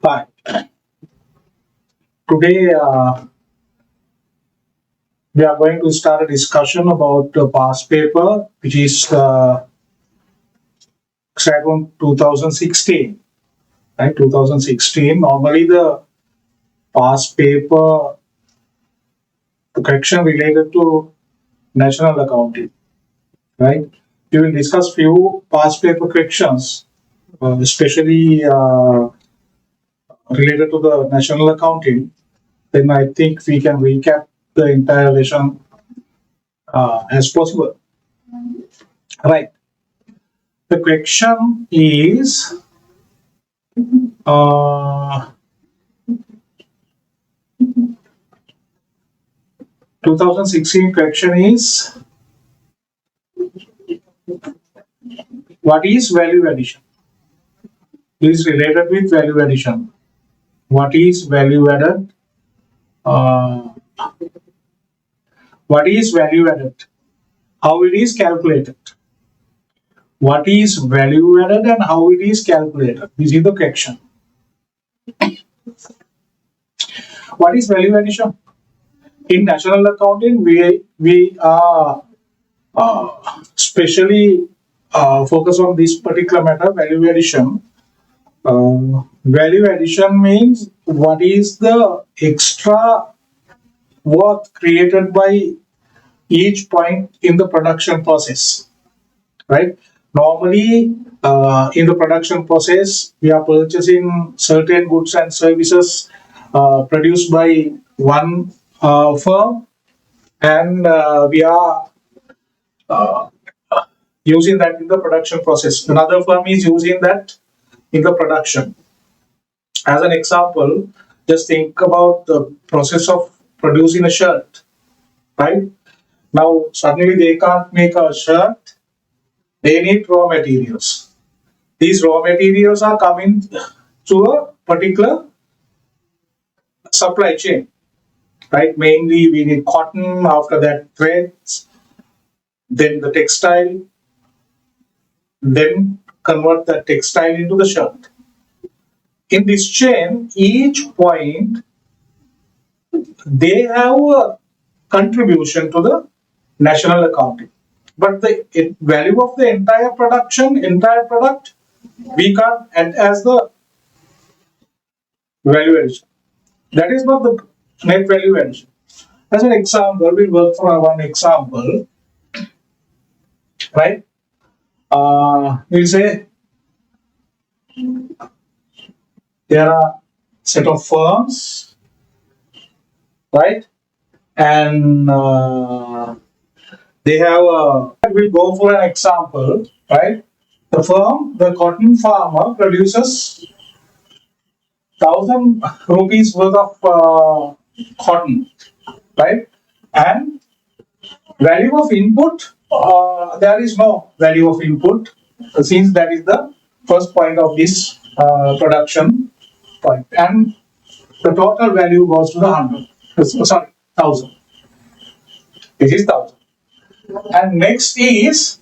Hi. Today we are going to start a discussion about the past paper, which is set on 2016. Right, 2016. Normally, the past paper correction related to national accounting. Right, we will discuss few past paper corrections, especially related to the national accounting. Then I think we can recap the entire lesson as possible. Right. The question is 2016 question is what is value addition? Is related with value addition. What is value added? Uh, what is value added? How it is calculated? What is value added and how it is calculated? This is the question. What is value addition? In national accounting, we are specially focus on this particular matter, value addition. Value addition means what is the extra worth created by each point in the production process, right? Normally, in the production process, we are purchasing certain goods and services produced by one firm, and we are uh, using that in the production process. Another firm is using that in the production. As an example, just think about the process of producing a shirt, right? Now, suddenly they can't make a shirt, they need raw materials. These raw materials are coming to a particular supply chain, right? Mainly, we need cotton, after that, threads, then the textile, then convert that textile into the shirt. In this chain, each point they have a contribution to the national accounting. But the value of the entire production, entire product, we can't add as the value addition. That is not the net value addition. As an example, we'll work for one example, right? We'll say there are set of firms, right? And they have a, we'll go for an example, right? The firm, the cotton farmer produces 1,000 rupees worth of cotton, right? And value of input, there is no value of input since that is the first point of this production point, and the total value goes to the 100. Sorry, 1,000. This is 1,000. And next is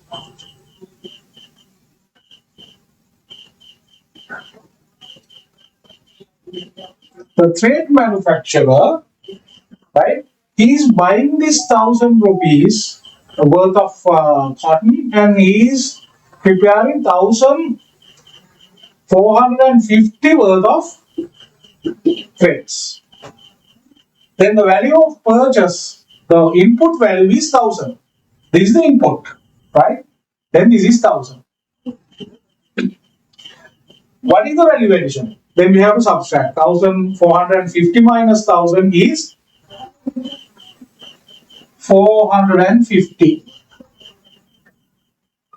the thread manufacturer, right? He is buying this 1,000 rupees worth of cotton, and he is preparing 1,450 worth of threads. Then the value of purchase, the input value is 1,000. This is the input, right? Then this is 1,000. What is the value addition? Then we have to subtract 1,450 minus 1,000 is 450.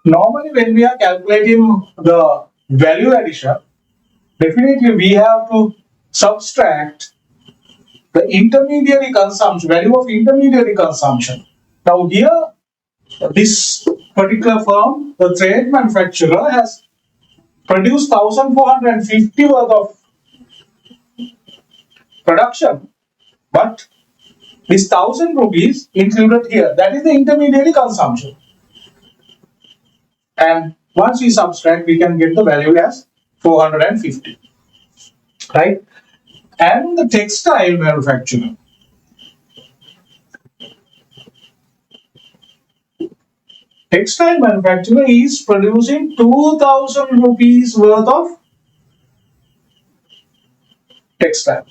Normally, when we are calculating the value addition, definitely we have to subtract the intermediary consumption, value of intermediary consumption. Now here, this particular firm, the thread manufacturer, has produced 1,450 worth of production, but this 1,000 rupees included here, that is the intermediary consumption. And once we subtract, we can get the value as 450. right? And the textile manufacturer. Textile manufacturer is producing 2000 rupees worth of textile,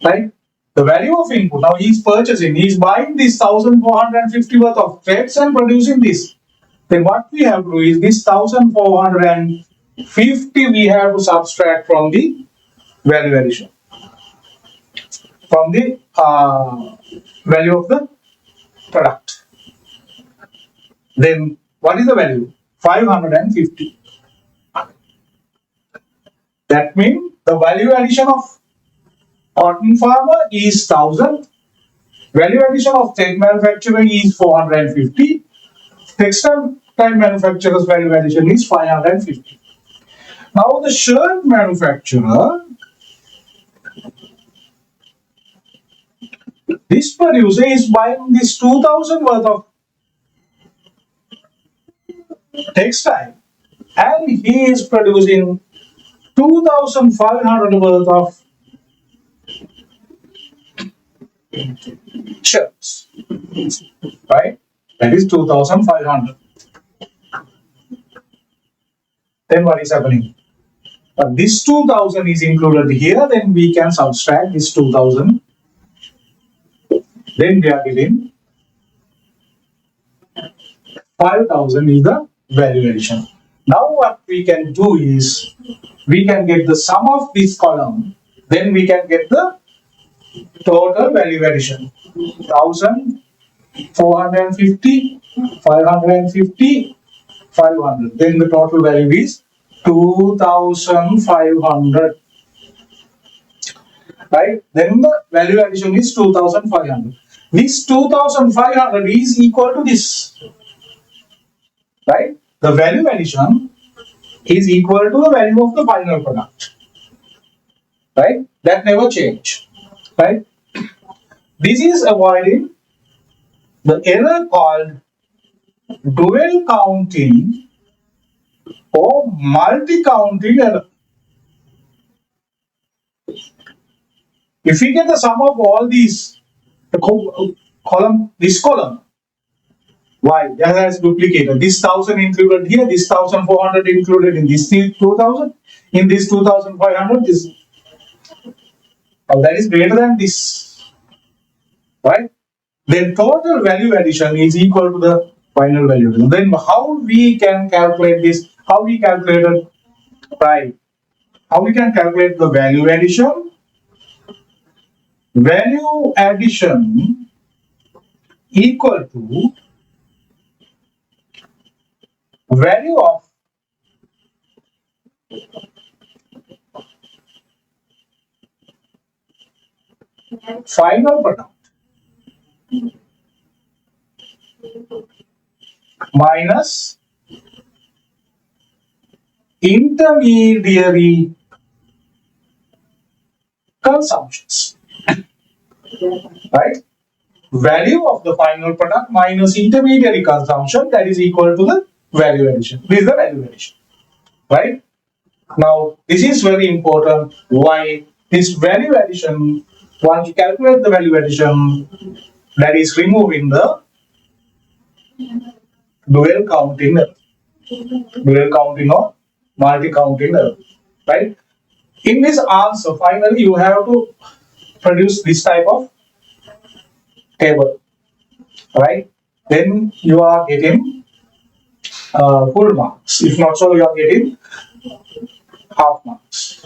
right? The value of input, now he is purchasing, he is buying this 1450 worth of threads and producing this. Then what we have to do is this 1450 we have to subtract from the value addition, from the value of the product. Then what is the value? 550. That means the value addition of cotton farmer is 1000. Value addition of thread manufacturer is 450. Textile manufacturer's value addition is 550. Now the shirt manufacturer, this producer is buying this 2000 worth of textile and he is producing 2500 worth of shirts, right? That is 2500. Then what is happening? This 2000 is included here, then we can subtract this 2000. Then we are getting 5000 is the value addition. Now what we can do is we can get the sum of this column, then we can get the total value addition. 1000, 450, 550, 500. Then the total value is 2500. Right? Then the value addition is 2500. This 2500 is equal to this. Right? The value addition is equal to the value of the final product. Right? That never change. Right? This is avoiding the error called dual counting or multi-counting error. If we get the sum of all these, this column, why? That has duplicated. This 1000 included here, this 1400 included in this 2000, in this 2500, this. That is greater than this, right? Then total value addition is equal to the final value addition. Then how we can calculate this? How we calculate it? Right. How we can calculate the value addition? Value addition equal to value of final product minus intermediary consumptions. Right? Value of the final product minus intermediary consumption, that is equal to the value addition. This is the value addition. Right? Now, this is very important. Why? This value addition, once you calculate the value addition, that is removing the dual counting error. Dual counting or multi-counting error. Right? In this answer, finally, you have to produce this type of table. Right? Then you are getting full marks. If not so, you are getting half marks.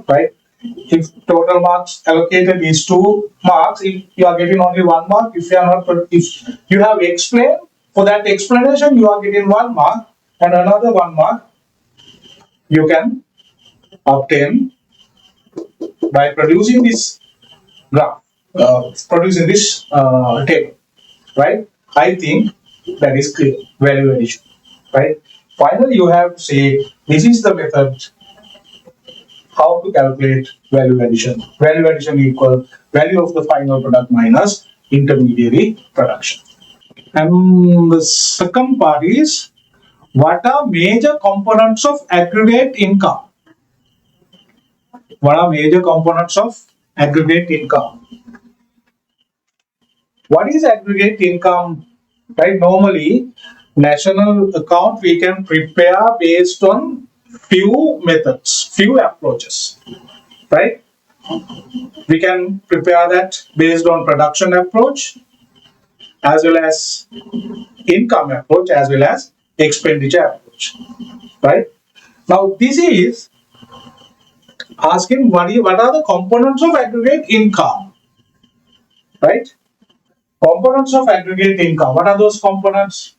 Right? If total marks allocated is 2 marks, if you are getting only 1 mark, if you are not, if you have explained, for that explanation you are getting 1 mark and another 1 mark you can obtain by producing this graph, producing this table. Right? I think that is clear. Value addition. Right? Finally, you have to say this is the method how to calculate value addition. Value addition equal value of the final product minus intermediary production. And the second part is, what are major components of aggregate income? What are major components of aggregate income? What is aggregate income? Right, normally national account we can prepare based on few methods, few approaches, right? We can prepare that based on production approach as well as income approach as well as expenditure approach, right? Now this is asking what are the components of aggregate income, right? Components of aggregate income. What are those components?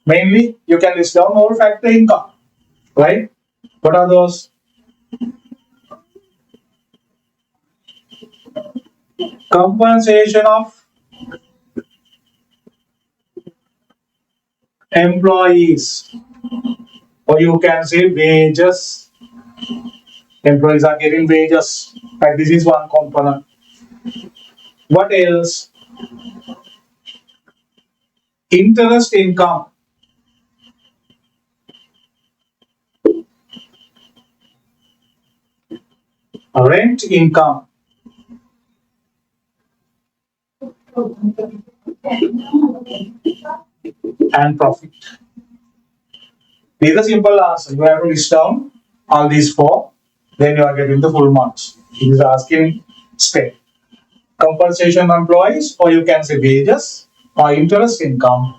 Mainly, you can list down all factor income, right? What are those? Compensation of employees, or you can say wages. Employees are getting wages, right? This is one component. What else? Interest income, rent income, and profit. These are simple answers. You have to list down all these four, then you are getting the full marks. It is asking step. Compensation employees, or you can say wages, or interest income,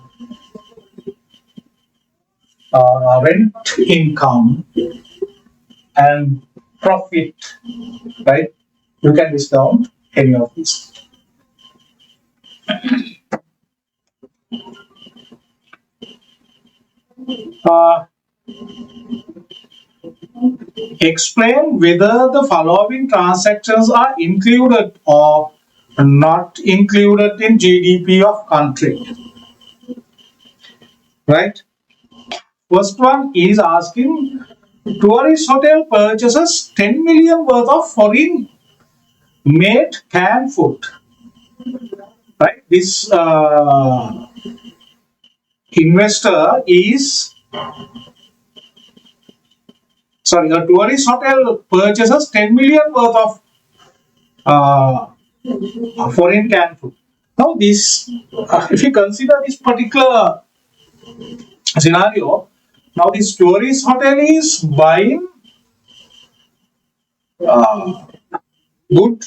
rent income, and profit, right? You can list down any of these. Uh, Explain whether the following transactions are included or not included in GDP of country, right? First one is asking tourist hotel purchases 10 million worth of foreign made canned food, right? This investor is, sorry, a tourist hotel purchases 10 million worth of foreign canned food. Now this, if you consider this particular scenario, now this tourist hotel is buying uh, good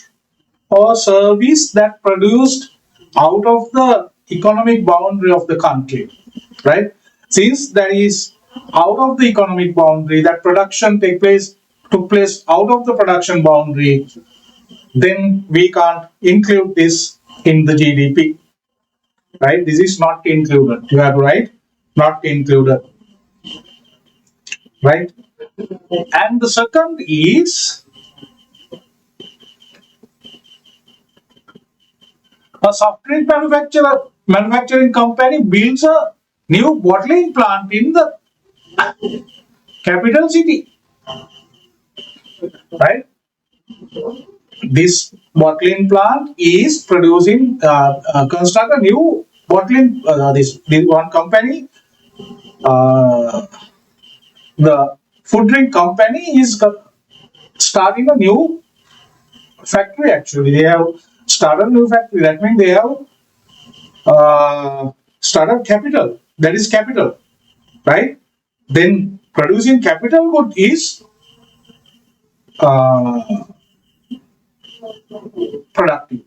or service that produced out of the economic boundary of the country, right? Since that is out of the economic boundary, that production took place out of the production boundary, then we can't include this in the GDP, right? This is not included. You have to write not included, right? And the second is a soft drink manufacturing company builds a new bottling plant in the capital city, right? This bottling plant is producing, construct a new bottling. This one company, uh, the food drink company is starting a new factory. Actually, they have started a new factory. That means they have started capital. That is capital, right? Then producing capital good is uh, productive,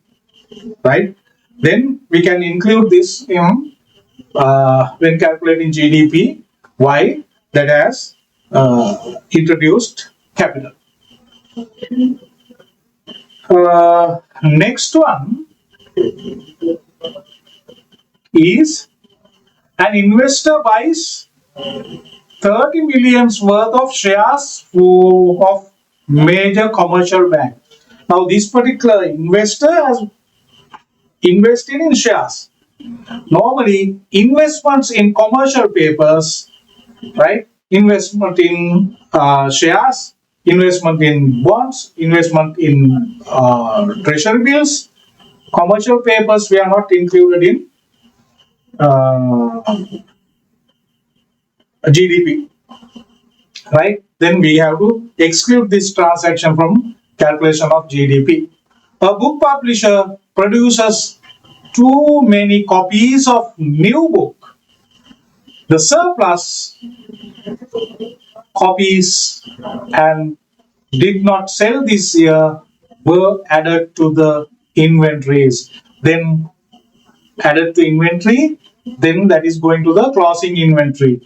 right? Then we can include this in when calculating GDP. Why? That has introduced capital. Next one is an investor buys 30 millions worth of shares of major commercial bank. Now this particular investor has invested in shares. Normally investments in commercial papers, right? Investment in shares, investment in bonds, investment in treasury bills, commercial papers we are not included in GDP. right? Then we have to exclude this transaction from calculation of GDP. A book publisher produces too many copies of new book. The surplus copies and did not sell this year were added to the inventories. Then added to inventory, then that is going to the closing inventory.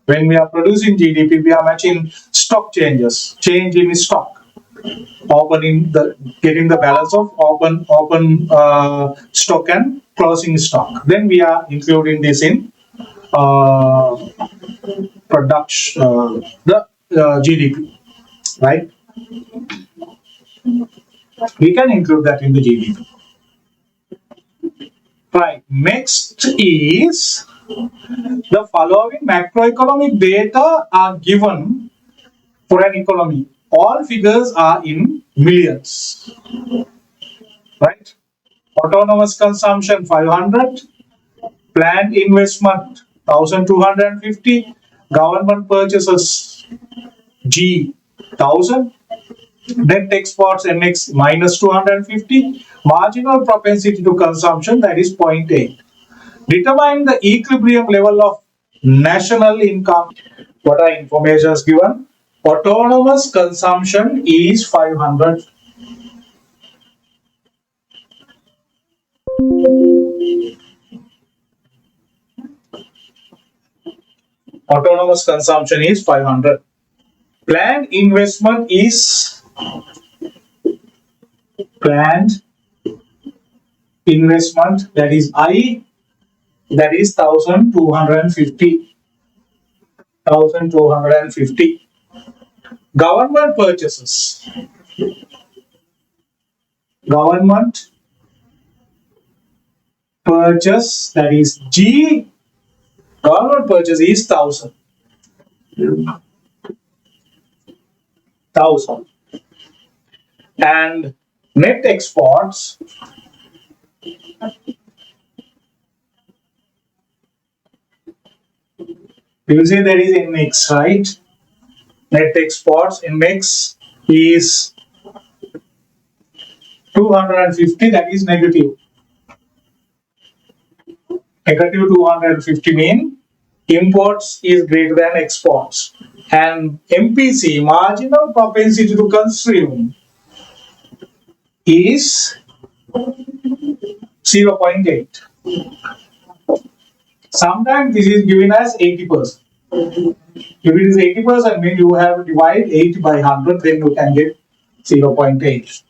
When we are producing GDP, we are matching stock changes, change in stock, opening the getting the balance of open stock and closing stock. Then we are including this in uh, production, the GDP, right? We can include that in the GDP. Right. Next is the following macroeconomic data are given for an economy. All figures are in millions. Right? Autonomous consumption 500, planned investment 1250, government purchases G 1000, net exports NX minus 250, marginal propensity to consumption that is 0.8. Determine the equilibrium level of national income. What are informations given? Autonomous consumption is 500. Autonomous consumption is 500. Planned investment is planned investment that is I, that is 1250. 1250. Government purchases. Government purchase that is G. Government purchase is 1000. 1000. And net exports we will say there is a mix, right? Net exports in mix is 250, that is negative. Negative 250 mean imports is greater than exports. And MPC, marginal propensity to consume, is 0.8. Sometimes this is given as 80%. If it is 80%, mean you have to divide 80 by 100, then you can get 0.8.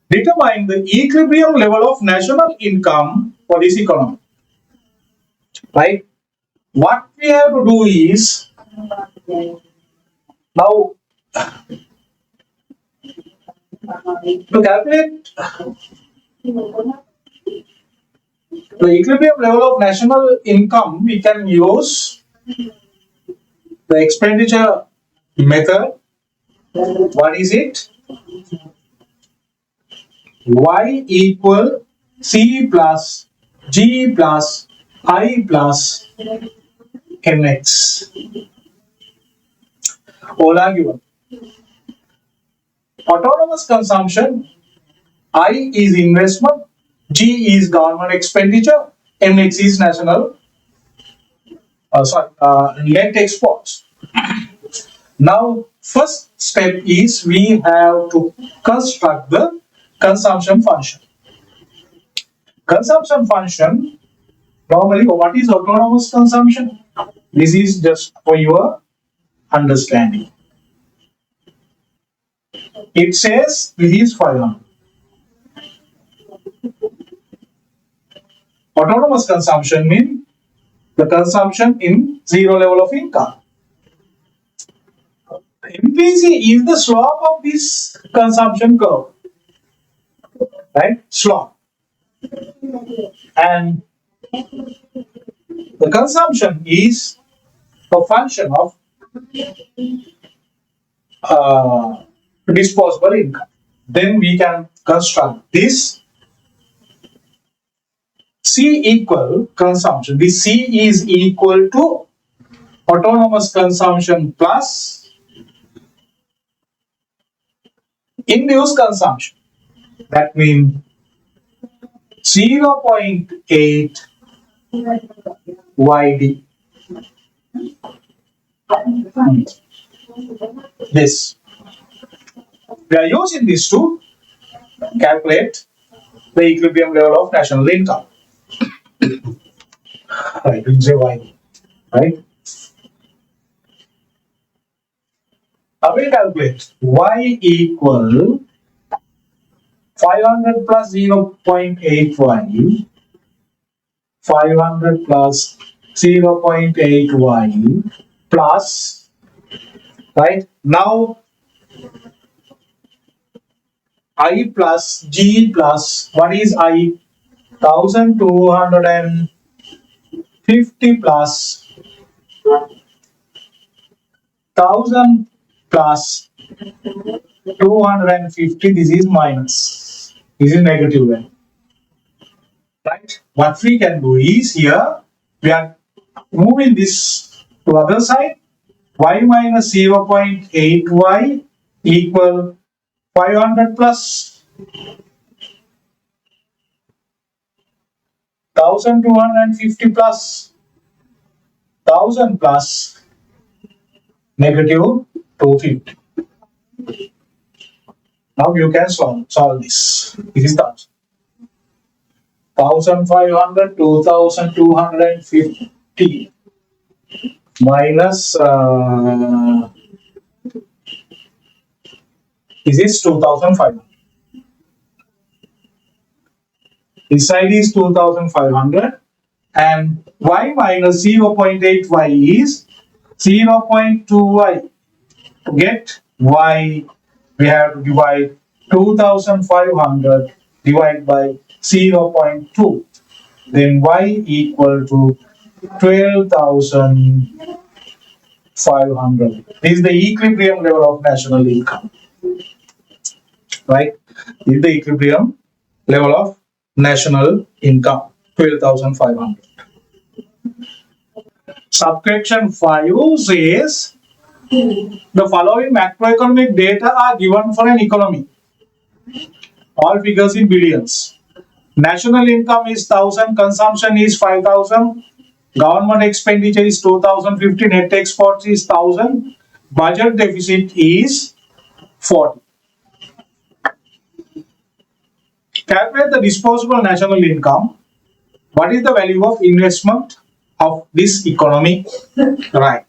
Determine the equilibrium level of national income for this economy. Right? What we have to do is now to calculate the equilibrium level of national income, we can use the expenditure method. What is it? Y equal C plus G plus I plus NX. All are given. Autonomous consumption, I is investment, G is government expenditure, NX is national net exports. Now, first step is we have to construct the consumption function. Consumption function, normally what is autonomous consumption? This is just for your understanding. It says this is 500. Autonomous consumption means the consumption in zero level of income. MPC is the slope of this consumption curve, right? Slope. And the consumption is a function of disposable income. Then we can construct this C equal consumption. This C is equal to autonomous consumption plus induced consumption. That means 0.8 YD. This. We are using this to calculate the equilibrium level of national income. Right, we say YD. Right? Now we calculate Y equal 500 plus 0.8 Y, 500 plus 0.8 Y plus, right? Now I plus G plus, what is I? 1250 plus 1000 plus 250, this is minus. This is negative then. Right? What we can do is here, we are moving this to other side. Y minus 0.8 Y equal 500 plus 1250 plus 1000 plus negative 250. Now you can solve this. This is 1000. 1500, 2250 minus this is 2500. This side is 2500 and Y minus 0.8 Y is 0.2 Y. To get Y, we have to divide 2500 divided by 0.2. Then Y equal to 12,500. This is the equilibrium level of national income. Right? This is the equilibrium level of national income, 12,500. Subsection 5 says the following macroeconomic data are given for an economy. All figures in billions. National income is 1000, consumption is 5000, government expenditure is 2050, net exports is 1000, budget deficit is 40. Calculate the disposable national income. What is the value of investment of this economy? Right.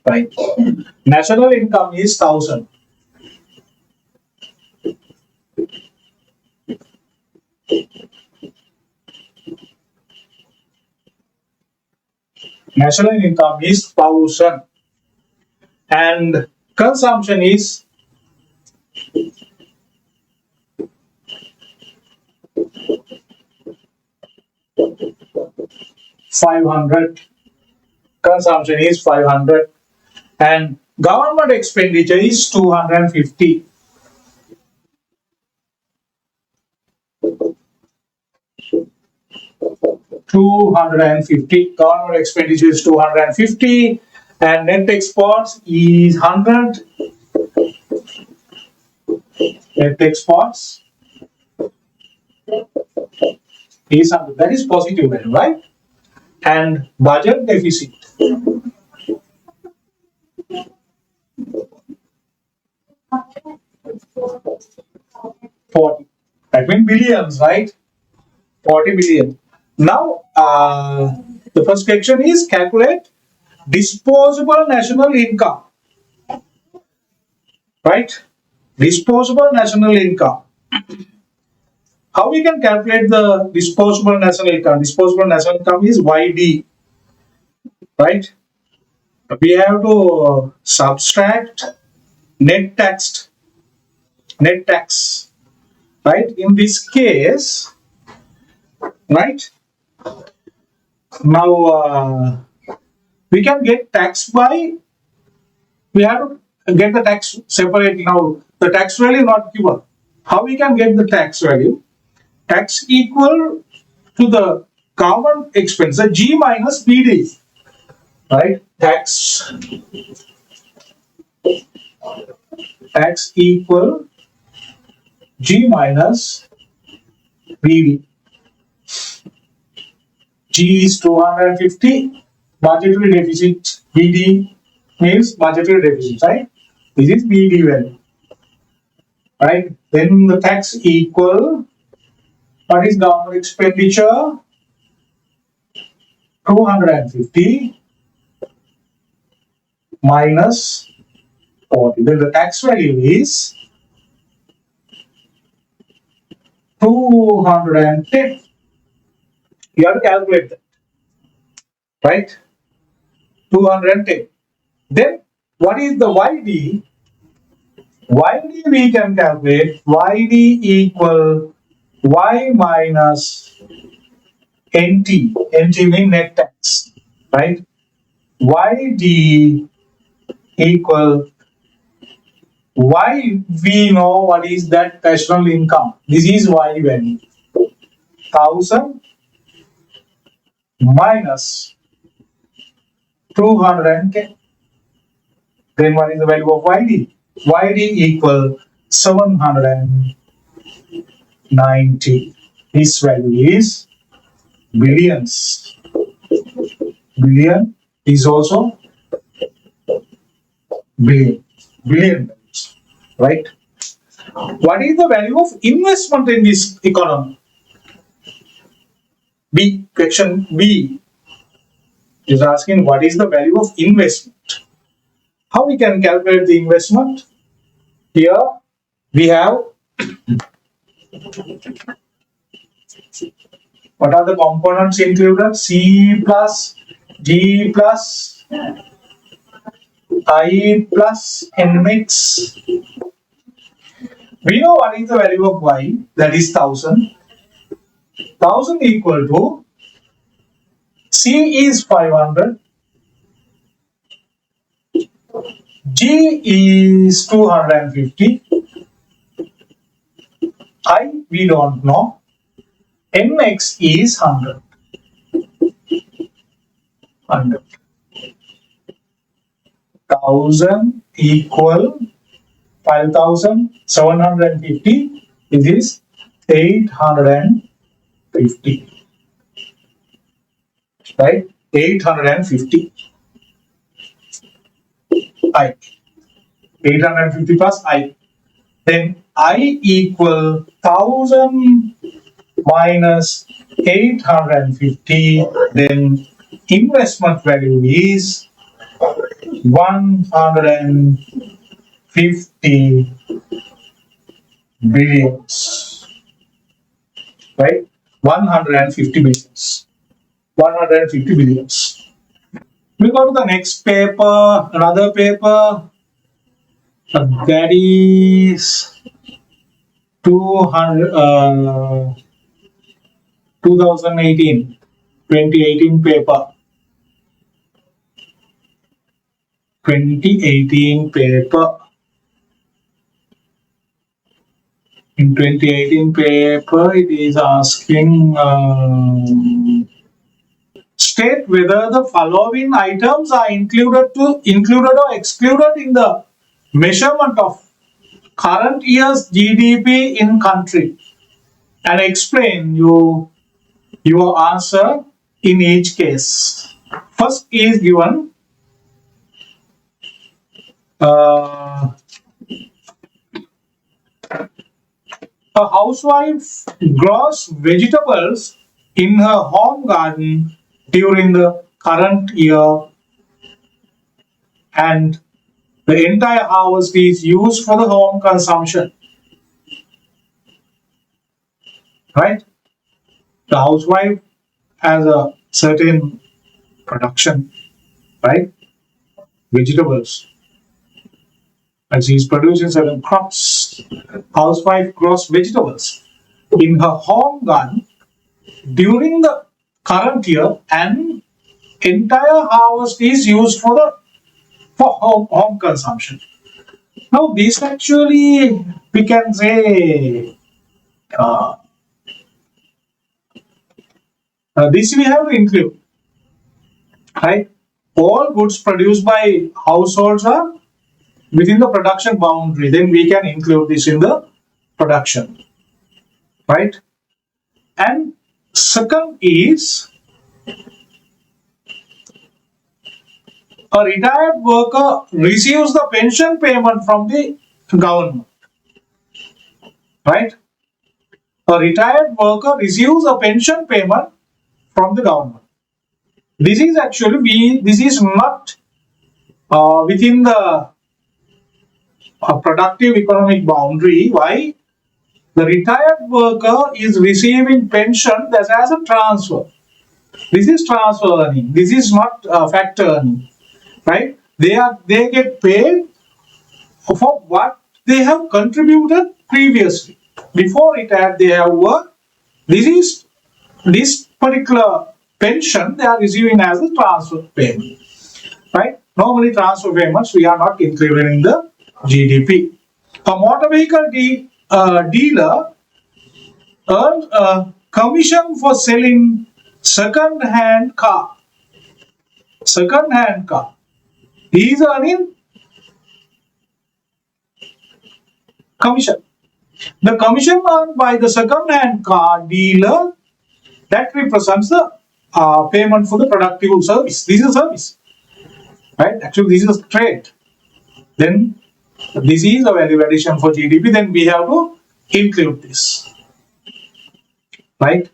Right. National income is 1000. National income is 1000 and consumption is 500. Consumption is 500 and government expenditure is 250. Government expenditure is 250 and net exports is 100. Net exports is 100. That is positive value, right? And budget deficit 40. That means billions, right? 40 billion. Now, the first question is calculate disposable national income. Right? Disposable national income. How we can calculate the disposable national income? Disposable national income is YD. Right? We have to subtract net tax right? In this case, right? Now we can get tax by, we have to get the tax separately. Now the tax value not given. How we can get the tax value? Tax equal to the government expense, the G minus BD, right? Tax equal G minus BD. G is 250, budgetary deficit. BD means budgetary deficit, right? This is BD value, right? Then the tax equal, what is government expenditure? 250 minus 40. Then the tax value is 210. You have to calculate that, right? 210. Then what is the YD? YD we can calculate. YD equal Y minus NT. NT means net tax, right? YD equal Y, we know what is that personal income. This is Y value. 1000 minus 210. Then what is the value of YD? YD equal 790. This value is billions. Billion is also billion. Billion values, right? What is the value of investment in this economy? B, question B is asking what is the value of investment. How we can calculate the investment? Here we have, what are the components included? C plus D plus I plus N mix. We know what is the value of Y, that is 1000. 1000 equal to C is 500, G is 250, I we don't know, NX is 100. 100. 1000 equal 5750. This is 850. Right? 850. I. 850 plus I. Then I equal 1000 minus 850. Then investment value is 150 billions. Right? 150 billions. 150 billions. We go to the next paper, another paper. That is 2018 paper. 2018 paper. In 2018 paper, it is asking state whether the following items are included or excluded in the measurement of current year's GDP in country, and explain your answer in each case. First is given a housewife grows vegetables in her home garden during the current year, and the entire harvest is used for the home consumption. Right? The housewife has a certain production, right? Vegetables. And she is producing certain crops housewife grows vegetables in her home garden during the current year, and entire harvest is used for home consumption. Now, this actually we can say this we have to include, right? All goods produced by households are within the production boundary. Then we can include this in the production, right? And second is a retired worker receives the pension payment from the government, right? A retired worker receives a pension payment from the government. This is actually this is not within the productive economic boundary. Why? The retired worker is receiving pension as a transfer. This is transfer earning. This is not factor earning, right? They get paid for what they have contributed previously. Before retired, they have worked. This particular pension they are receiving as a transfer payment, right? Normally, transfer payments we are not included in the GDP. A motor vehicle dealer earns a commission for selling second-hand car. Second-hand car. He is earning commission. The commission earned by the second-hand car dealer that represents the payment for the productive service. This is a service, right? Actually, this is a trade. Then this is a value addition for GDP. Then we have to include this, right?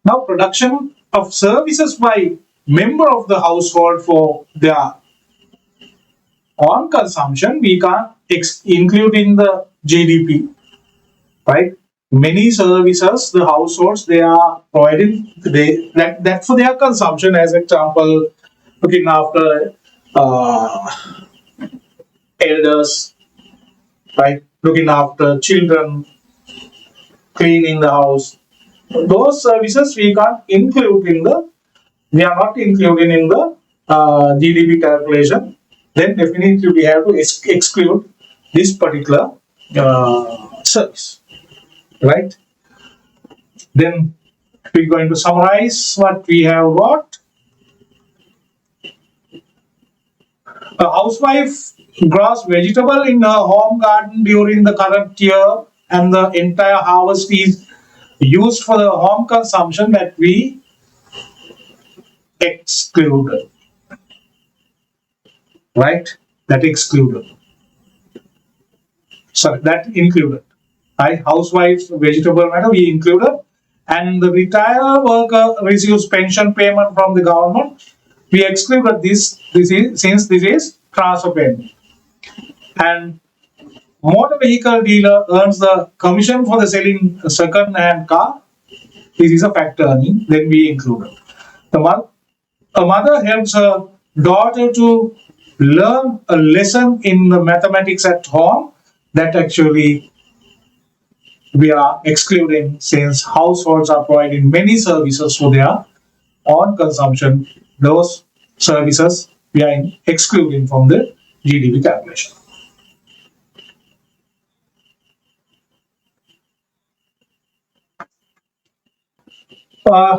Now, production of services by member of the household for their own consumption, we can't include in the GDP, right? Many services, the households, they are providing that for their consumption. As example, looking after elders, right? Looking after children, cleaning the house. Those services we can't include in the. We are not including in the GDP calculation. Then definitely we have to exclude this particular service, right? Then we're going to summarize what we have got. A housewife grows vegetable in her home garden during the current year, and the entire harvest is used for the home consumption, that we excluded, right? That excluded. Sorry, that included. Right? Housewives, vegetable matter, we included. And the retired worker receives pension payment from the government. We excluded this since this is transfer payment. And motor vehicle dealer earns the commission for the selling second-hand car. This is a factor earning. Then we included. A mother helps her daughter to learn a lesson in the mathematics at home. That actually we are excluding, since households are providing many services for their own consumption. Those services we are excluding from the GDP calculation.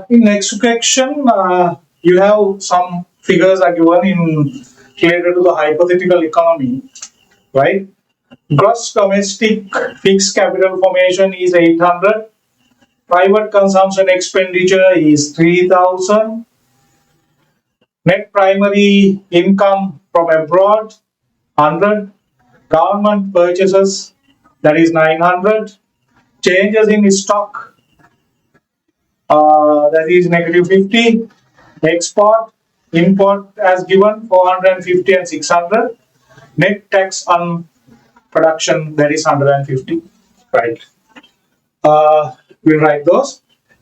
In next section, you have some figures are given in related to the hypothetical economy, right? Gross domestic fixed capital formation is 800. Private consumption expenditure is 3000. Net primary income from abroad 100. Government purchases, that is 900. Changes in stock, that is negative 50. Export, import as given 450 and 600. Net tax on production, that is 150, right? We'll write those.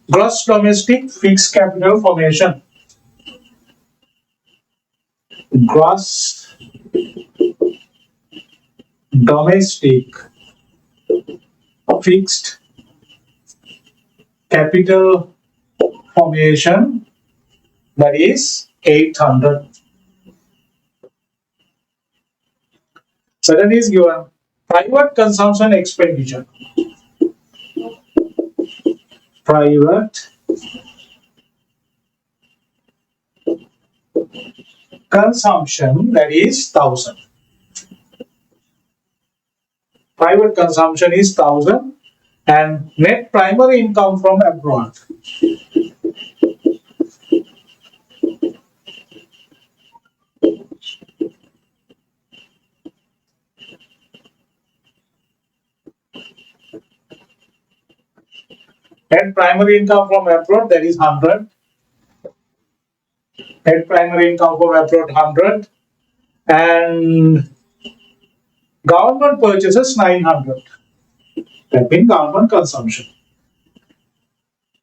Gross domestic fixed capital formation. Gross domestic fixed capital formation, that is 800. Second is given private consumption expenditure. Private consumption, that is 1000. Private consumption is 1000 and net primary income from abroad. Net primary income from abroad, that is 100. Net primary income from abroad 100 and government purchases 900. That means government consumption.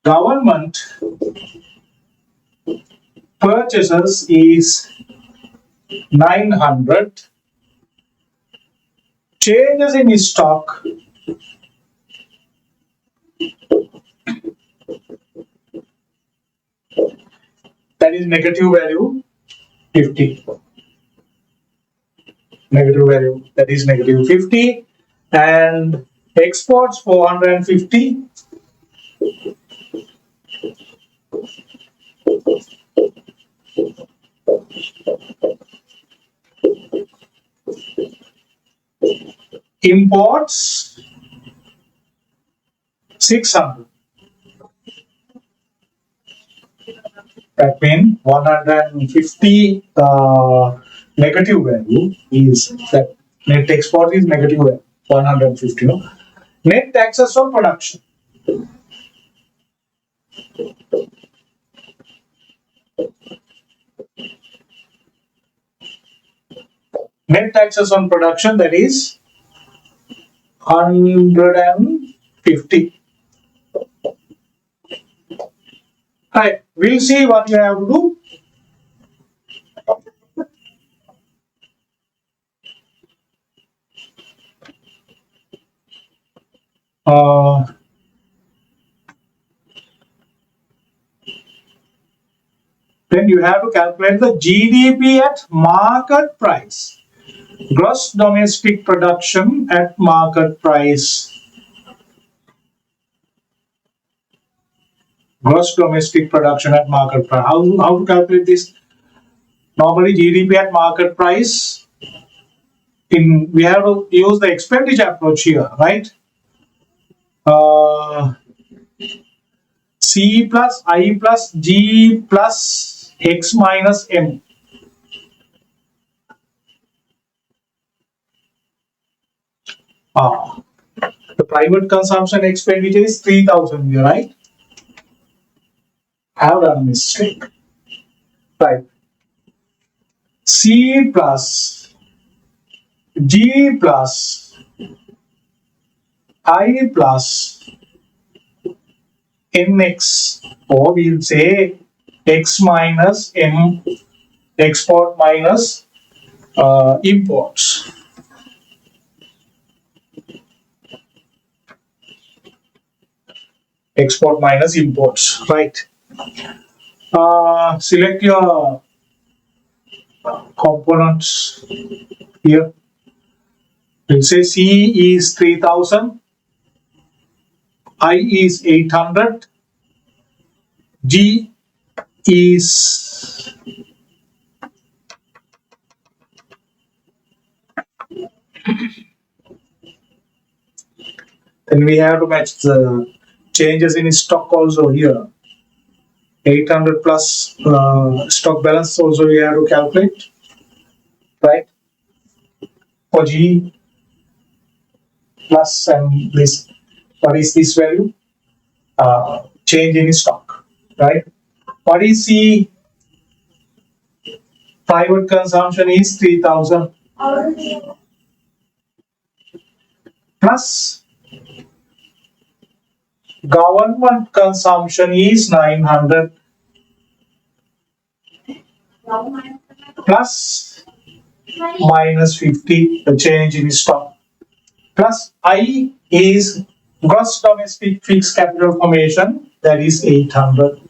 Government purchases is 900. Changes in stock that is negative value 50. Negative value, that is negative 50 and exports 450. Imports 600. That means 150 negative value is that net export is negative 150. No? Net taxes on production. Net taxes on production, that is 150. Right, we'll see what you have to do. Then you have to calculate the GDP at market price. Gross domestic production at market price. Gross domestic production at market price. How to calculate this? Normally GDP at market price, we have to use the expenditure approach here, right? C plus I plus G plus X minus M. The private consumption expenditure is 3000 here, right? I have done a mistake. Right. C plus G plus I plus MX, or we'll say X minus M, export minus imports. Export minus imports, right? Select your components here. We'll say C is 3000, I is 800, G is then we have to match the changes in stock also here. 800 plus stock balance also we have to calculate, right? For G plus and this, what is this value? Change in stock, right? What is C? Private consumption is 3000 plus government consumption is 900 plus minus 50, the change in stock. plus I is gross domestic fixed capital formation, that is 800,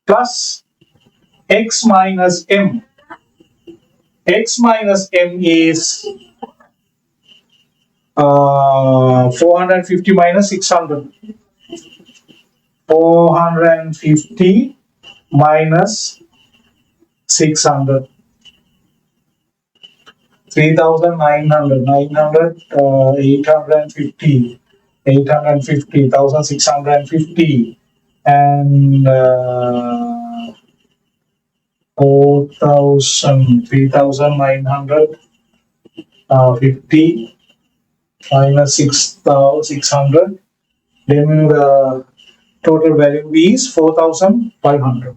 plus x minus m. X minus m is 450 minus 600. 450 minus 600. 3,900, 900, 850, 850, 1,650, and 4,000, 3,900, 50 minus 6,600. Then the total value is 4,500.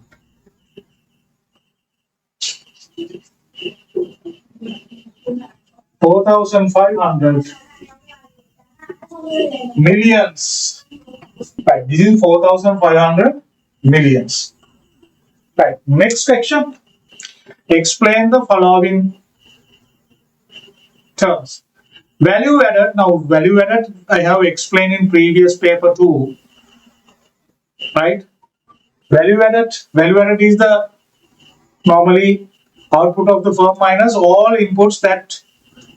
4,500 millions. Right, this is 4,500 millions. Right, next section. Explain the following terms. Value added. Now, value added I have explained in previous paper too. Right? Value added is the normally output of the firm minus all inputs that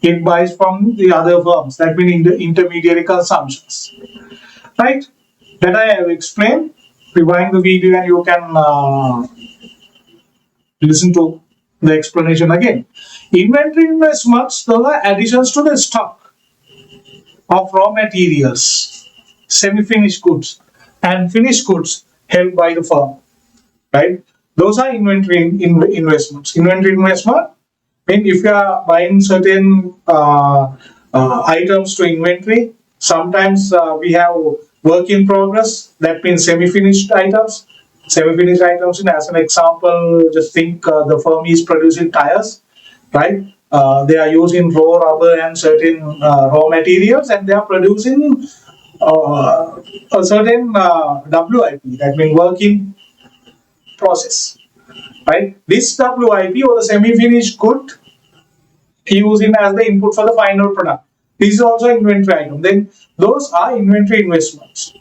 it buys from the other firms. That means in the intermediary consumptions. Right? That I have explained. Rewind the video and you can listen to the explanation again. Inventory investments, those are additions to the stock of raw materials, semi-finished goods, and finished goods held by the firm. Right? Those are inventory investments. Inventory investment means if you are buying certain items to inventory, sometimes we have work in progress. That means semi-finished items. Semi-finished items, as an example, just think the firm is producing tires, right? They are using raw rubber and certain raw materials, and they are producing a certain WIP, that means work in process, right? This WIP or the semi-finished good using as the input for the final product. This is also inventory item. Then those are inventory investments,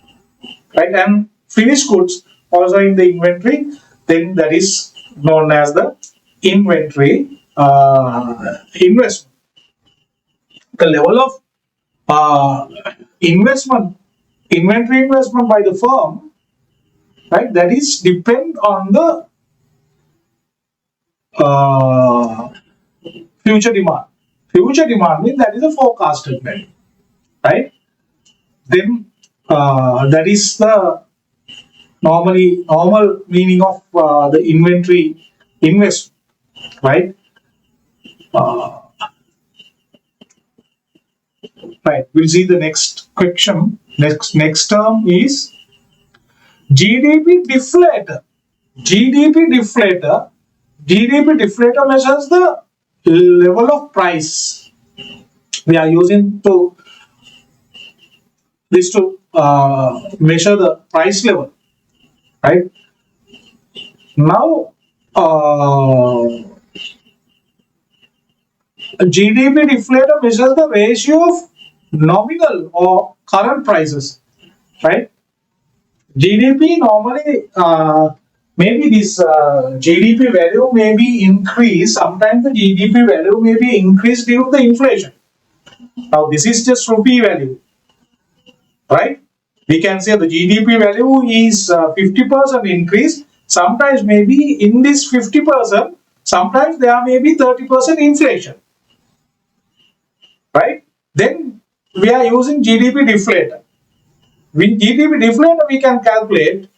right? And finished goods also in the inventory. Then that is known as the inventory investment. The level of investment, inventory investment by the firm, right? That is depend on the future demand. Future demand means that is a forecasted value, right? Then that is the normal meaning of the inventory investment, right? Uh, right. We'll see the next question. Next term is GDP deflator. GDP deflator. GDP deflator measures the level of price we are using to this to measure the price level, right? Now GDP deflator measures the ratio of nominal or current prices, right? GDP normally maybe this GDP value may be increased. Sometimes the GDP value may be increased due to the inflation. Now this is just rupee value, right? We can say the GDP value is 50% increase. Sometimes maybe in this 50%, sometimes there may be 30% inflation, right? Then we are using GDP deflator. With GDP deflator, we can calculate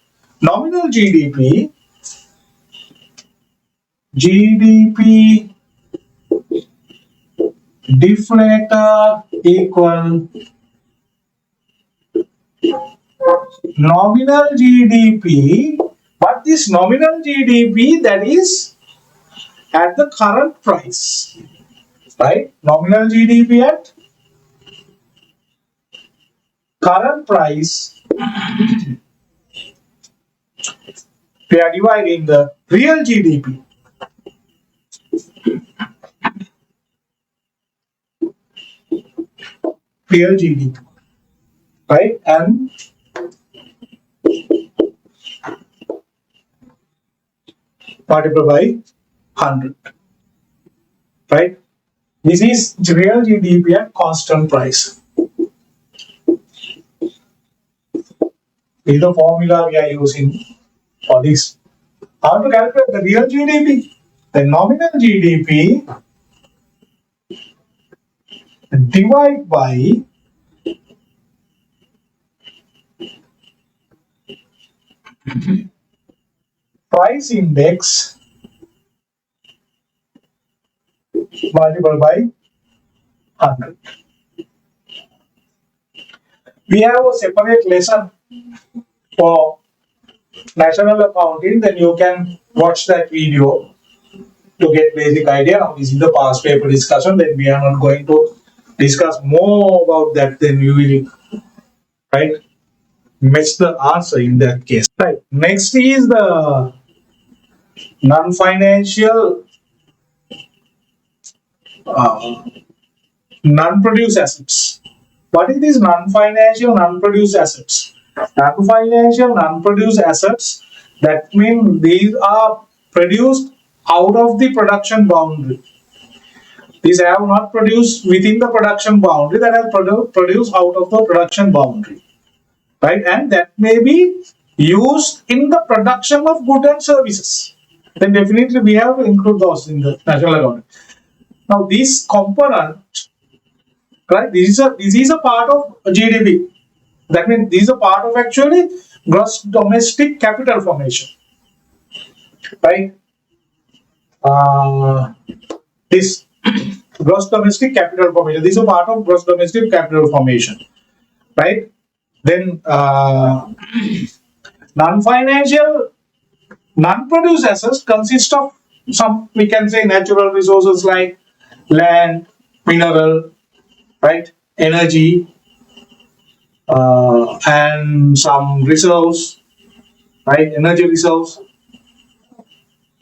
nominal GDP deflator equal nominal GDP, but this nominal GDP that is at the current price, right? Nominal GDP at current price, we are dividing the real GDP. real GDP, right? And multiply by 100, right? This is real GDP at constant price. This is the formula we are using for this. How to calculate the real GDP? The nominal GDP divide by price index multiplied by 100. We have a separate lesson for national accounting, then you can watch that video to get basic idea. Now this is the past paper discussion, then we are not going to discuss more about that, then you will, right, match the answer in that case. Right. Next is the non-financial non-produced assets. What is this non-financial non-produced assets? Non-financial non-produced assets, that means these are produced out of the production boundary. These have not produced within the production boundary, that have produced out of the production boundary, right? And that may be used in the production of goods and services. Then definitely we have to include those in the national accounting. Now this component, right? This is a part of GDP. That means this is a part of actually gross domestic capital formation, right? This gross domestic capital formation. This is a part of gross domestic capital formation, right? Then non-financial, non-produced assets consist of some, we can say, natural resources like land, mineral, right, energy, and some reserves, right, energy reserves,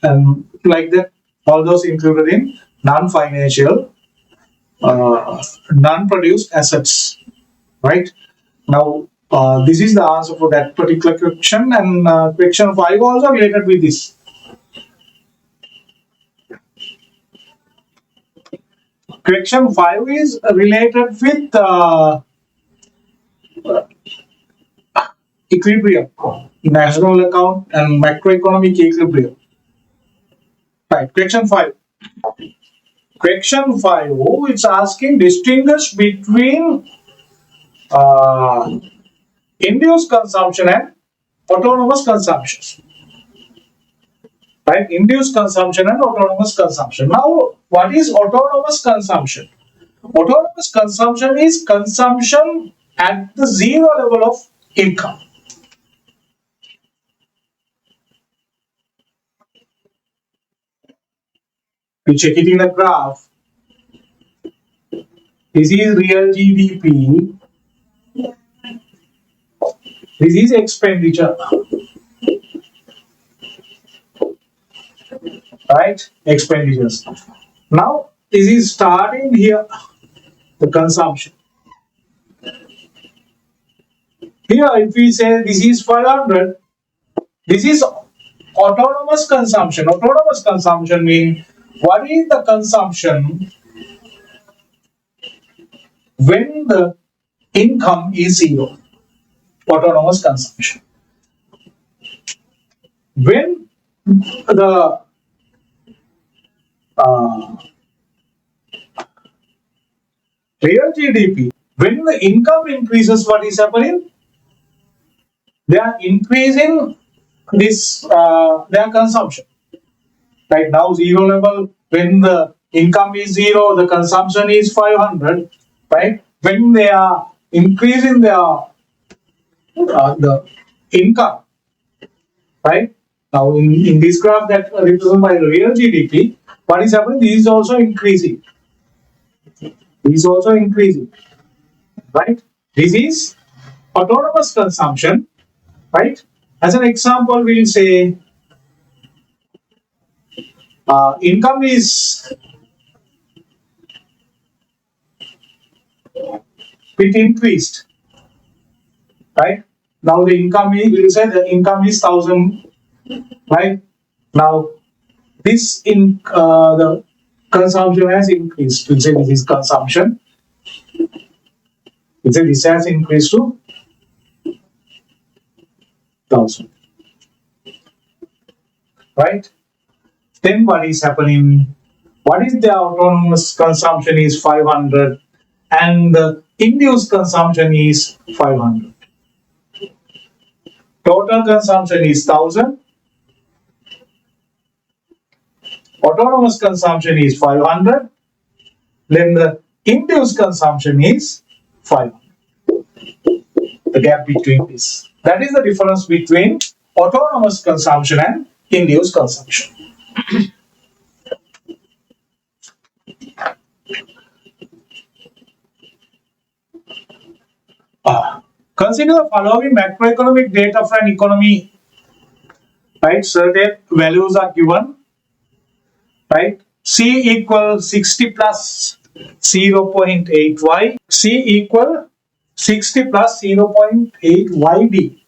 and like that. All those included in non-financial, non-produced assets, right? Now, this is the answer for that particular question, and question 5 also related with this. Question 5 is related with equilibrium, national account and macroeconomic equilibrium. Right, question 5. Question 5, it's asking distinguish between induced consumption and autonomous consumption. Right, induced consumption and autonomous consumption. Now, what is autonomous consumption? Autonomous consumption is consumption at the zero level of income. We check it in the graph. This is real GDP. This is expenditure. Right? Expenditures. Now, this is starting here, the consumption. Here, if we say this is 500, this is autonomous consumption. Autonomous consumption means what is the consumption when the income is zero? Autonomous consumption. When the real GDP, when the income increases, what is happening? They are increasing this their consumption. Right now, zero level. When the income is zero, the consumption is 500. Right? When they are increasing their the income, right? Now, in this graph that represented by the real GDP, what is happening? This is also increasing. This is also increasing, right? This is autonomous consumption, right? As an example, we'll say income is it increased, right? Now the income is, we will say the income is 1,000, right? Now this in the consumption has increased. We say this is consumption. We say this has increased to 1,000, right? Then what is happening? What is the autonomous consumption is 500 and the induced consumption is 500. Total consumption is 1,000. Autonomous consumption is 500. Then the induced consumption is 500. The gap between this. That is the difference between autonomous consumption and induced consumption. Consider the following macroeconomic data for an economy. Right, certain values are given. Right, C equal 60 plus 0.8y. C equal 60 plus 0.8 yd.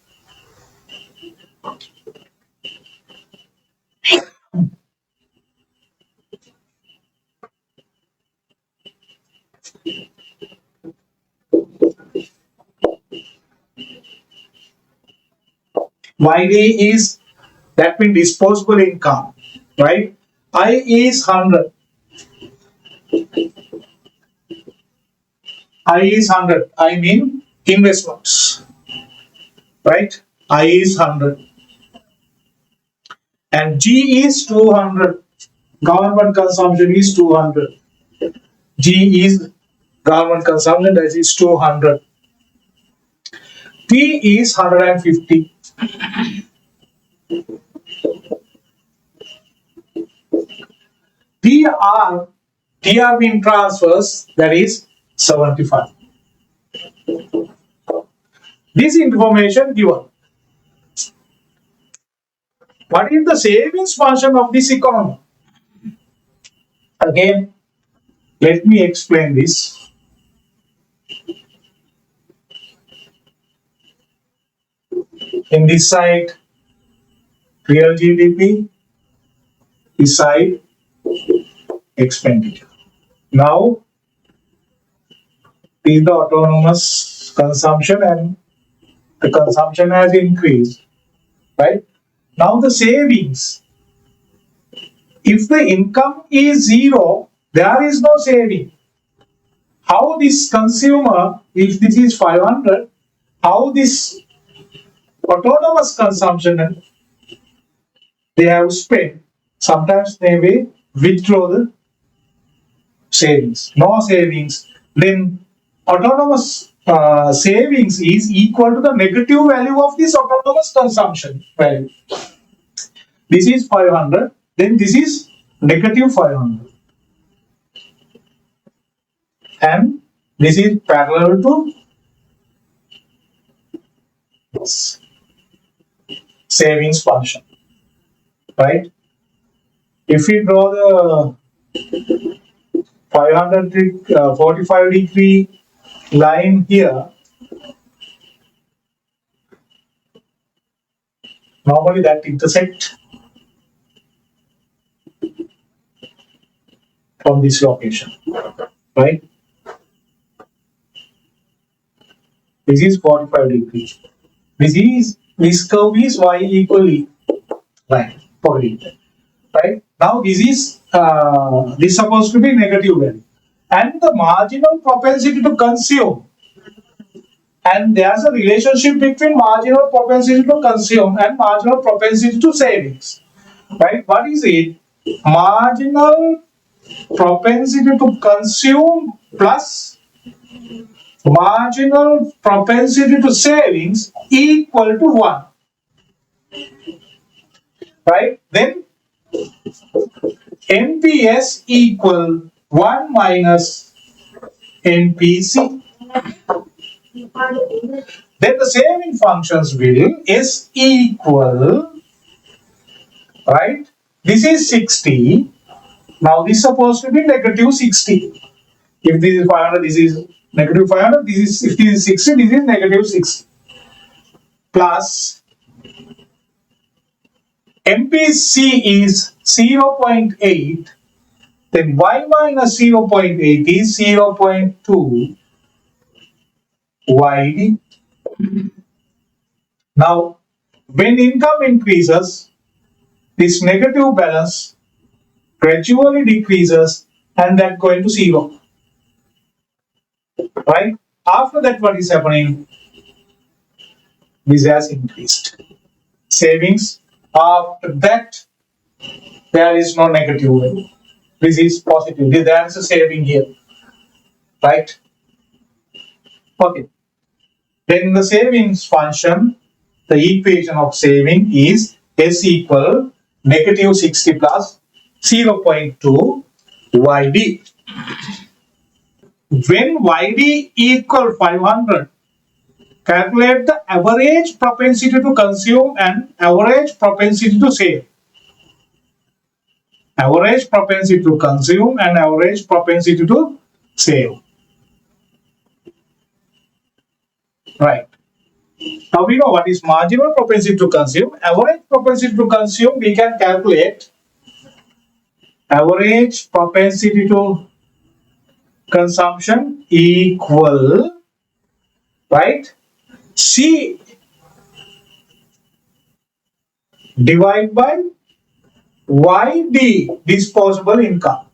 YD is, that means disposable income, right? I is 100. I is 100. I mean investments, right? I is 100. And G is 200. Government consumption is 200. G is government consumption, that is 200. P is 150. TR mean transfers, that is 75. This information given. What is the savings function of this economy? Again, let me explain this. In this side, real GDP, this side, expenditure. Now, this is the autonomous consumption and the consumption has increased, right? Now the savings. If the income is zero, there is no saving. How this consumer, if this is 500, how this autonomous consumption they have spent, sometimes they will withdraw the savings. No savings, then autonomous savings is equal to the negative value of this autonomous consumption value. This is 500, then this is negative 500. And this is parallel to this savings function, right? If we draw the 45 degree line here, normally that intersect from this location, right? This is 45 degrees. This curve is y equally, right? Right? Now this is this supposed to be negative value, and the marginal propensity to consume, and there's a relationship between marginal propensity to consume and marginal propensity to savings, right? What is it? Marginal propensity to consume plus marginal propensity to savings equal to 1, right? Then NPS equal 1 minus NPC. Then the saving functions will is equal, right? This is 60. Now this is supposed to be negative 60. If this is 500, this is negative 500, this is, if this is 60, this is negative 6, plus MPC is 0.8, then y minus 0.8 is 0.2 yd. Now, when income increases, this negative balance gradually decreases and that going to 0. Right? After that, what is happening? This has increased. Savings, after that, there is no negative value. This is positive. There is a saving here. Right? Okay. Then the savings function, the equation of saving is S equal negative 60 plus 0.2 yd. When yd equal 500, calculate the average propensity to consume and average propensity to save. Average propensity to consume and average propensity to save. Right. Now we know what is marginal propensity to consume. Average propensity to consume, we can calculate average propensity to consumption equal, right, C divided by YD, disposable income.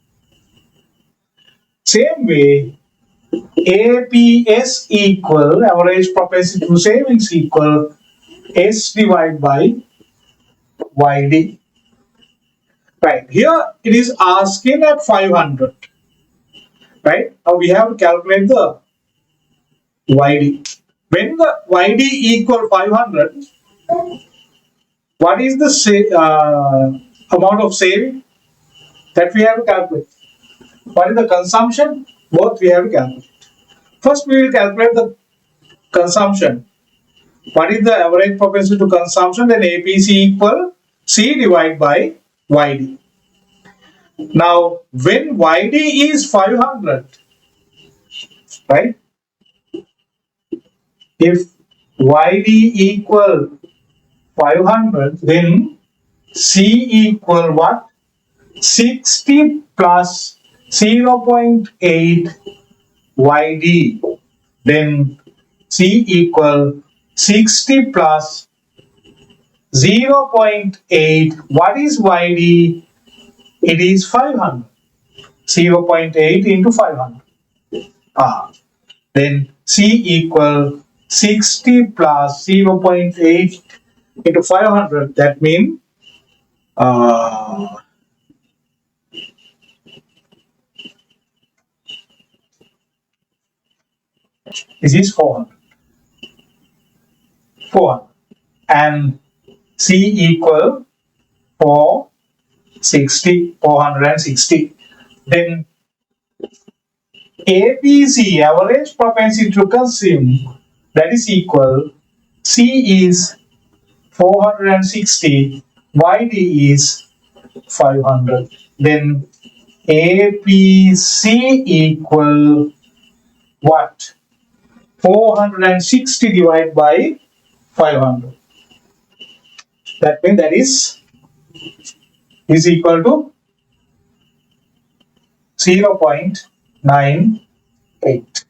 Same way, APS equal, average propensity to savings equal S divided by YD. Right, here it is asking at 500. Right, now we have to calculate the YD. When the YD equal 500, what is the amount of saving that we have to calculate? What is the consumption? Both we have to calculate. First, we will calculate the consumption. What is the average propensity to consumption? Then APC equal C divided by YD. Now, when YD is 500, right? If YD equal 500, then C equal what? 60 plus 0.8 YD. Then C equal 60 plus 0.8. What is YD? It is 500. 0.8 into 500. Then C equal 60 plus 0.8 into 500. That means this is 400. 400. And C equal 460. Then APC, average propensity to consume, that is equal, C is 460, YD is 500. Then APC equal what? 460 divided by 500. That means that is equal to 0.98.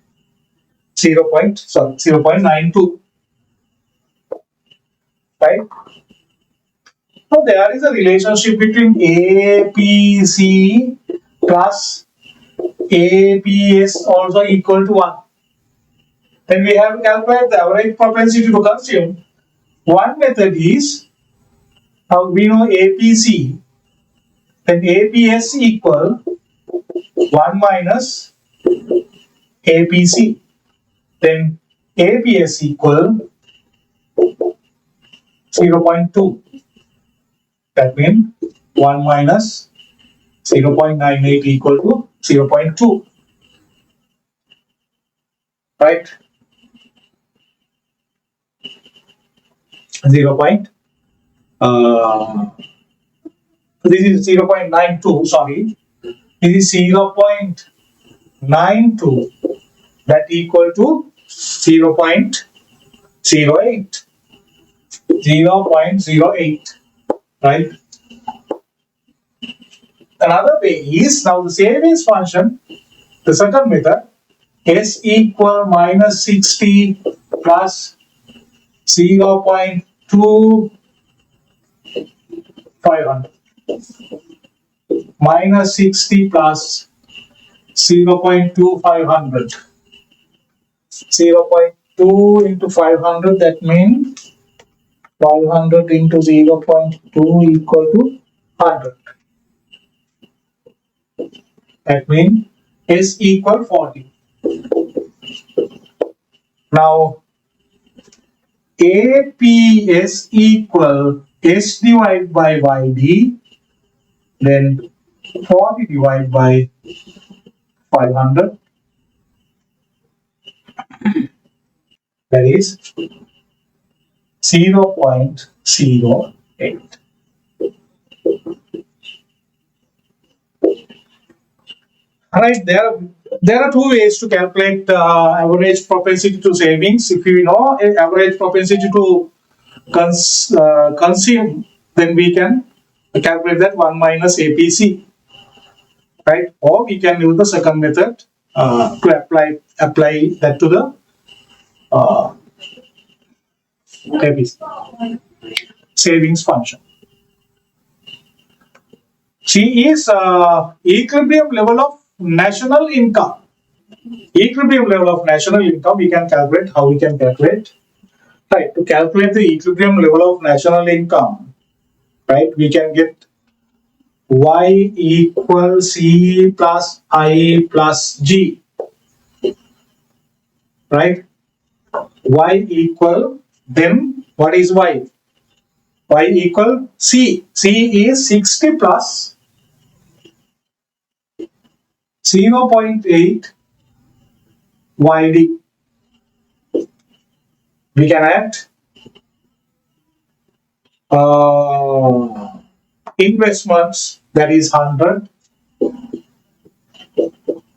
0.92. Right? So there is a relationship between APC plus APS also equal to 1. Then we have to calculate the average propensity to consume. One method is, how we know APC, then APS equal 1 minus APC. Then APS equal 0.2. That means 1 minus 0.98 equal to 0.2. Right? 0. This is 0.92, sorry. This is 0.92 that equal to 0.08. 0.08, right? Another way is now the savings function, the second method, S equal minus 60 plus 0.2500 minus 60 plus 0.2500. 0.2 into 500, that means 500 into 0.2 equal to 100. That means S equal 40. Now APS equal S divided by YD, then 40 divided by 500, that is 0.08. Alright, there are two ways to calculate average propensity to savings. If you know average propensity to consume, then we can calculate that 1 minus APC, right? Or we can use the second method to apply that to the APC savings function. C is equilibrium level of national income. Equilibrium level of national income we can calculate. How we can calculate? Right, to calculate the equilibrium level of national income, right, we can get Y equals C plus I plus G, right? Y equal, then what is Y? Y equal C. C is 60 plus 0.8 YD. We can add investments, that is 100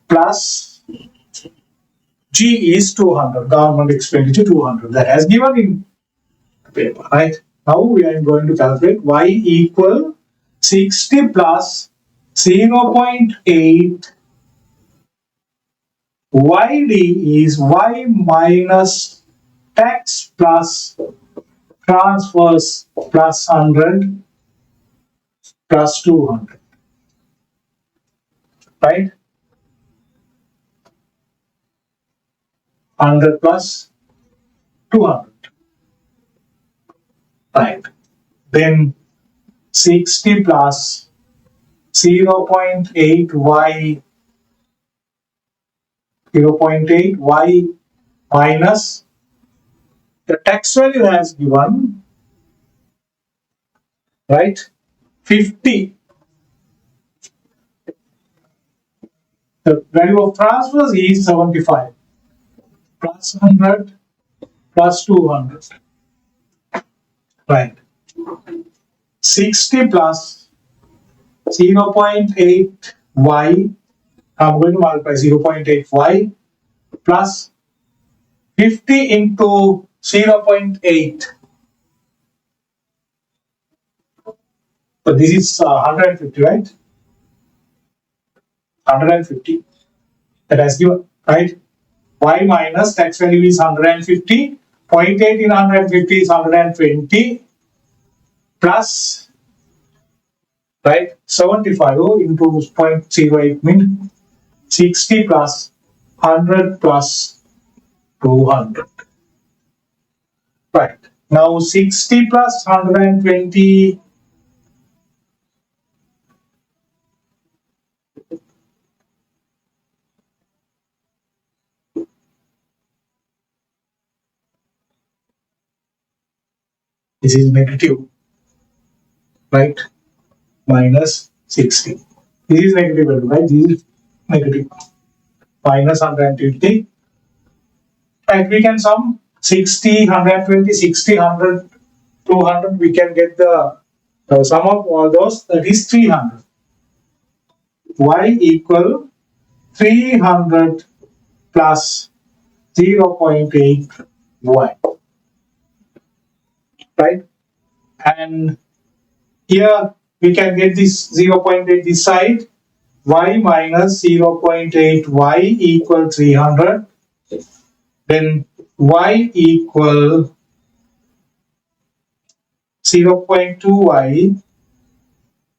plus G is 200, government expenditure 200, that has given in paper, right? Now we are going to calculate Y equal 60 plus 0.8 YD is Y minus tax plus transfers plus 100 plus 200, right? 100 plus 200, right? Then 60 plus 0.8 Y 0.8 Y minus the tax value has given, right, 50. The value of transfers is 75 plus 100 plus 200, right? 60 plus 0.8 Y, I'm going to multiply 0.8 Y plus 50 into 0.8. But this is 150, right? 150. That has given, right? Y minus tax value is 150. 0.8 in 150 is 120 plus, right, 75 into 0.08 means 60 plus 100 plus 200. Right. Now 60 plus 120, this is negative, right? Minus 60. This is negative value, right? This is negative. Minus 120. Right, we can sum 60, 120, 60, 100, 200. We can get the sum of all those, that is 300. Y equal 300 plus 0.8 y, right? And here we can get this 0.8 this side, y minus 0.8 y equal 300, then y equal 0.2 y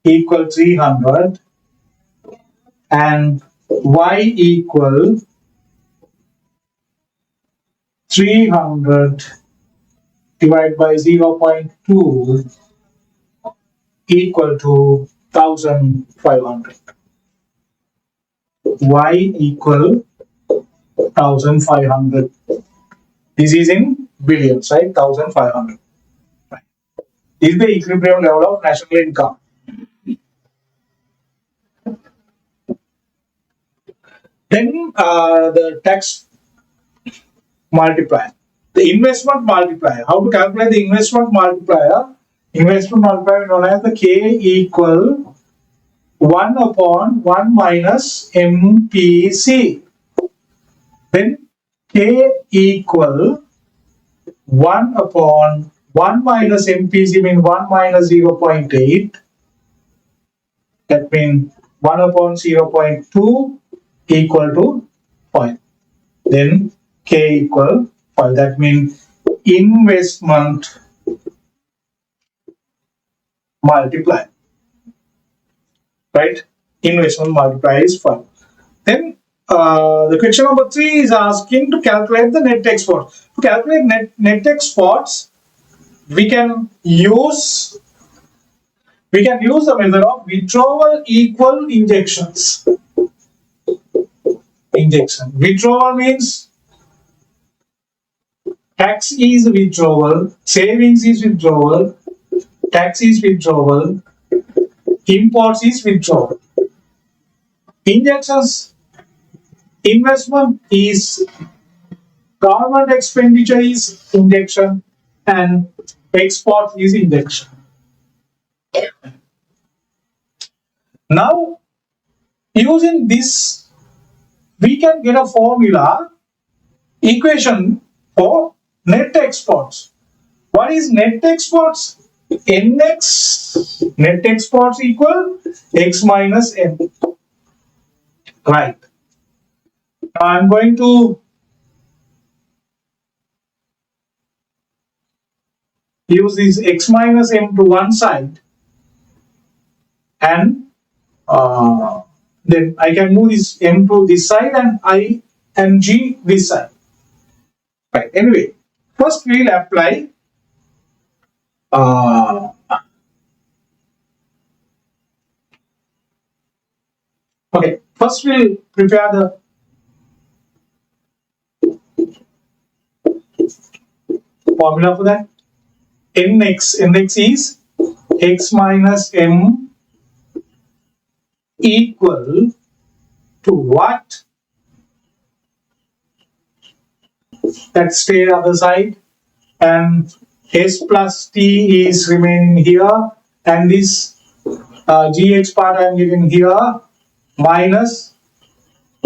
equal 300, and y equal 300 divided by 0.2 equal to 1500. Y equal 1500. This is in billions, right? 1500. Right. This is the equilibrium level of national income. Then the tax multiplier, the investment multiplier. How to calculate the investment multiplier? Investment multiplier known as the K equal 1 upon 1 minus MPC. Then K equal 1 upon 1 minus MPC means 1 minus 0.8. That means 1 upon 0.2 equal to 5. Then K equal 5. That means investment multiplier. Right? Investment multiplier is 5. Then the question number 3 is asking to calculate the net export. To calculate net exports, we can use the method of withdrawal equal injections. Withdrawal means tax is withdrawal, savings is withdrawal, tax is withdrawal, imports is withdrawal. Injections, investment is government expenditure is injection, and export is injection. Now, using this, we can get a formula equation for net exports. What is net exports? NX, net exports equal X minus M. Right. Now I'm going to use this X minus M to one side, and then I can move this M to this side and I and G this side. Right. Anyway, first we'll apply okay, first we'll prepare the formula for that. NX is X minus M equal to what? That stay other side, and S plus T is remaining here, and this GX part I am getting here minus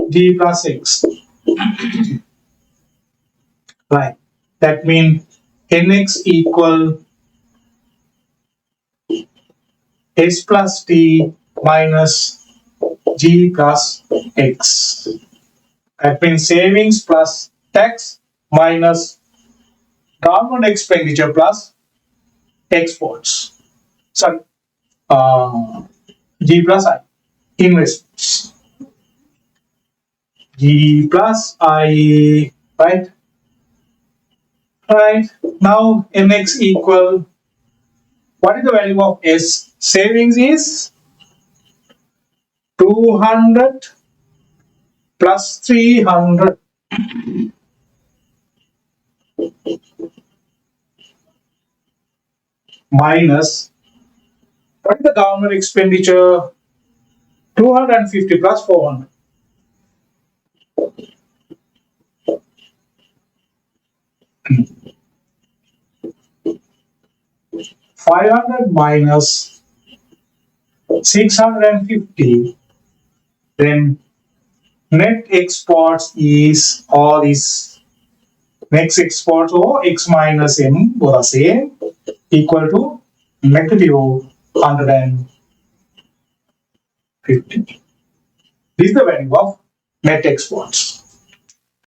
G plus X. Right. That means NX equal S plus T minus G plus X. That means savings plus tax minus government expenditure plus exports. Sorry, G plus I, investments. G plus I, right? Right. Now NX equal, what is the value of S? Savings is 200 plus 300 minus, what is the government expenditure? 250 plus 400. 500 minus 650, then net exports is all is Next exports or x minus m both are same equal to negative 150. This is the value of net exports.